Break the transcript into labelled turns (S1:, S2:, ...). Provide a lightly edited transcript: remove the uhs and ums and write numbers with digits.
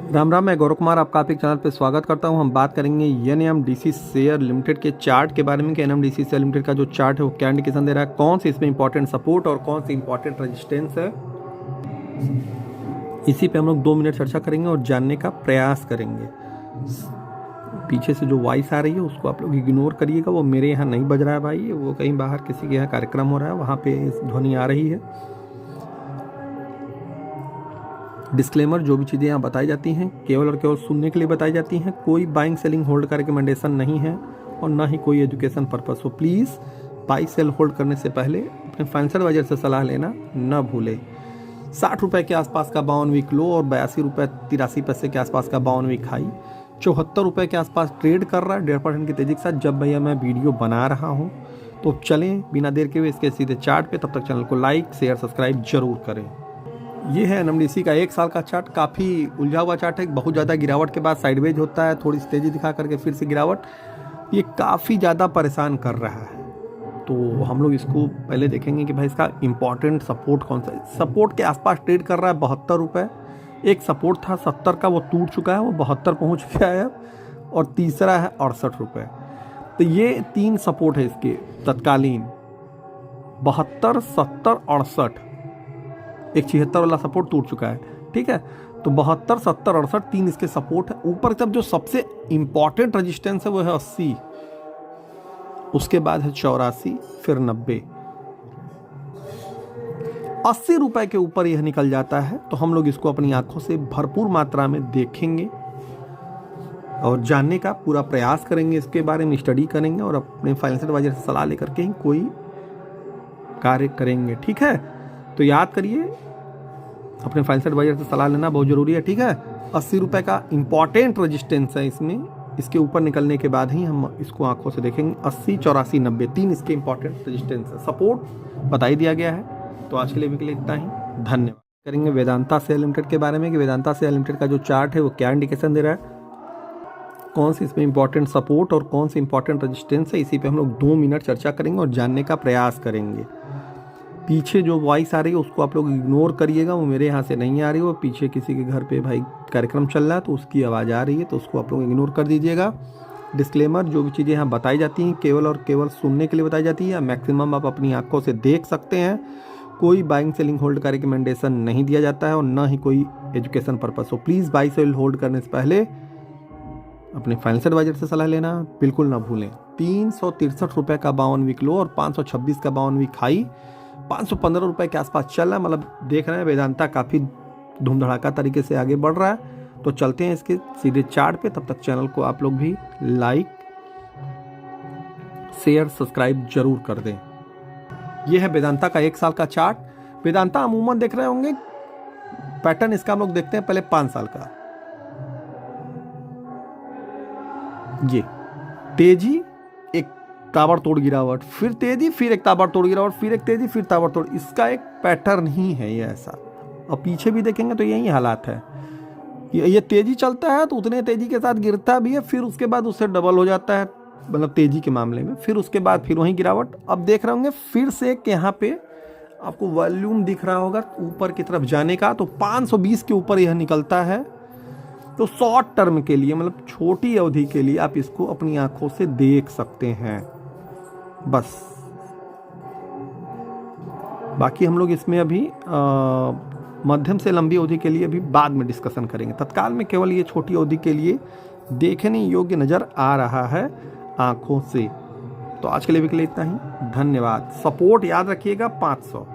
S1: राम राम, मैं गौरव कुमार आपका आपके चैनल पर स्वागत करता हूं। हम बात करेंगे एनएमडीसी शेयर लिमिटेड के चार्ट के बारे में कि एनएमडीसी शेयर लिमिटेड का जो चार्ट है वो क्या इंडिकेशन दे रहा है, कौन सी इसमें इंपॉर्टेंट सपोर्ट और कौन सी इंपॉर्टेंट रेजिस्टेंस है। इसी पे हम लोग 2 मिनट चर्चा करेंगे और जानने का प्रयास करेंगे। पीछे से जो वॉइस आ रही है उसको आप लोग इग्नोर करिएगा, वो मेरे यहाँ नहीं बज रहा है भाई, वो कहीं बाहर किसी के यहाँ कार्यक्रम हो रहा है, वहाँ पे ध्वनि आ रही है। डिस्क्लेमर, जो भी चीज़ें यहाँ बताई जाती हैं केवल और केवल सुनने के लिए बताई जाती हैं, कोई बाइंग सेलिंग होल्ड का रिकमेंडेशन नहीं है और ना ही कोई एजुकेशन पर्पस। हो प्लीज़ बाई सेल होल्ड करने से पहले अपने फाइनेंशियल एडवाइजर से सलाह लेना न भूलें। 60 रुपये के आसपास का 52 वीक लो और 82 रुपये 83 पैसे के आसपास का 52 वीक हाई, 74 रुपये के आसपास ट्रेड कर रहा है 1.5% की तेजी के साथ। जब भैया मैं वीडियो बना रहा हूँ तो चलें बिना देर के हुए इसके सीधे चार्ट पे। तब तक चैनल को लाइक शेयर सब्सक्राइब जरूर करें। ये है एनएमडीसी का 1 साल का चार्ट, काफ़ी उलझा हुआ चार्ट है। बहुत ज़्यादा गिरावट के बाद साइडवेज होता है, थोड़ी सी तेज़ी दिखा करके फिर से गिरावट, ये काफ़ी ज़्यादा परेशान कर रहा है। तो हम लोग इसको पहले देखेंगे कि भाई इसका इंपॉर्टेंट सपोर्ट कौन सा है। सपोर्ट के आसपास ट्रेड कर रहा है 72 रुपये। एक सपोर्ट था 70 का, वो टूट चुका है, वो 72 पहुँच गया है। और तीसरा है 68 रुपये। तो ये 3 सपोर्ट है इसके तत्कालीन, 72, 70, 68। एक 76 वाला सपोर्ट टूट चुका है, ठीक है। तो 72, 70, 68 3 इसके सपोर्ट है। ऊपर तब जो सबसे इंपॉर्टेंट रेजिस्टेंस है वो है 80, उसके बाद है 84, फिर 90। 80 रुपए के ऊपर यह निकल जाता है तो हम लोग इसको अपनी आंखों से भरपूर मात्रा में देखेंगे और जानने का पूरा प्रयास करेंगे, इसके बारे में स्टडी करेंगे और अपने फाइनेंशियल एडवाइजर से सलाह लेकर के ही कोई कार्य करेंगे, ठीक है। तो याद करिए अपने फाइनेंशियल एडवाइजर से सलाह लेना बहुत ज़रूरी है, ठीक है। 80 रुपये का इंपॉर्टेंट रेजिस्टेंस है इसमें, इसके ऊपर निकलने के बाद ही हम इसको आंखों से देखेंगे। 80, 84, 90 3 इसके इंपॉर्टेंट रेजिस्टेंस है। सपोर्ट बता ही दिया गया है। तो आज के लिए इतना ही, धन्यवाद। करेंगे वेदांता शेयर लिमिटेड के बारे में कि वेदांता शेयर लिमिटेड का जो चार्ट है वो क्या इंडिकेशन दे रहा है, कौन सी इसमें इंपॉर्टेंट सपोर्ट और कौन सी इंपॉर्टेंट रेजिस्टेंस है। इसी पे हम लोग 2 मिनट चर्चा करेंगे और जानने का प्रयास करेंगे। पीछे जो वॉइस आ रही है उसको आप लोग इग्नोर करिएगा, वो मेरे यहाँ से नहीं आ रही है, वो पीछे किसी के घर पे भाई कार्यक्रम चल रहा है तो उसकी आवाज़ आ रही है, तो उसको आप लोग इग्नोर कर दीजिएगा। डिस्क्लेमर, जो भी चीज़ें यहाँ बताई जाती हैं केवल और केवल सुनने के लिए बताई जाती है, मैक्सिमम आप अपनी आंखों से देख सकते हैं। कोई बाइंग सेलिंग होल्ड का रिकमेंडेशन नहीं दिया जाता है और ना ही कोई एजुकेशन पर्पस। हो प्लीज़ बाई सेल होल्ड करने से पहले अपने फाइनेंशियल एडवाइजर से सलाह लेना बिल्कुल ना भूलें। 363 रुपये का 52 वीक लो और 526 का 52 वीक हाई, 515 रुपये के आसपास चल रहा है। मतलब देख रहे हैं वेदांता काफ़ी धूमधड़ाका तरीके से आगे बढ़ रहा है। तो चलते हैं इसके सीधे चार्ट पे। तब तक चैनल को आप लोग भी लाइक शेयर सब्सक्राइब जरूर कर दें। यह है वेदांता का 1 साल का चार्ट। वेदांता अमूमन देख रहे होंगे पैटर्न, इसका हम लोग देखते हैं पहले 5 साल का। ये तेजी, एक ताबड़तोड़ गिरावट, फिर तेजी, फिर एक ताबड़तोड़ गिरावट, फिर एक तेजी, फिर ताबड़तोड़, इसका एक पैटर्न ही है ये ऐसा। और पीछे भी देखेंगे तो यही हालात है। ये तेजी चलता है तो उतने तेजी के साथ गिरता भी है, फिर उसके बाद उससे डबल हो जाता है, मतलब तेजी के मामले में। फिर उसके बाद फिर वहीं गिरावट। अब देख रहे होंगे फिर से एक यहाँ पे आपको वॉल्यूम दिख रहा होगा ऊपर की तरफ जाने का, तो 520 के ऊपर यह निकलता है। तो शॉर्ट टर्म के लिए, मतलब छोटी अवधि के लिए आप इसको अपनी आंखों से देख सकते हैं बस। बाकी हम लोग इसमें अभी मध्यम से लंबी अवधि के लिए अभी बाद में डिस्कशन करेंगे। तत्काल में केवल ये छोटी अवधि के लिए देखने योग्य नज़र आ रहा है आंखों से। तो आज के लिए इतना ही, धन्यवाद। सपोर्ट याद रखिएगा 500।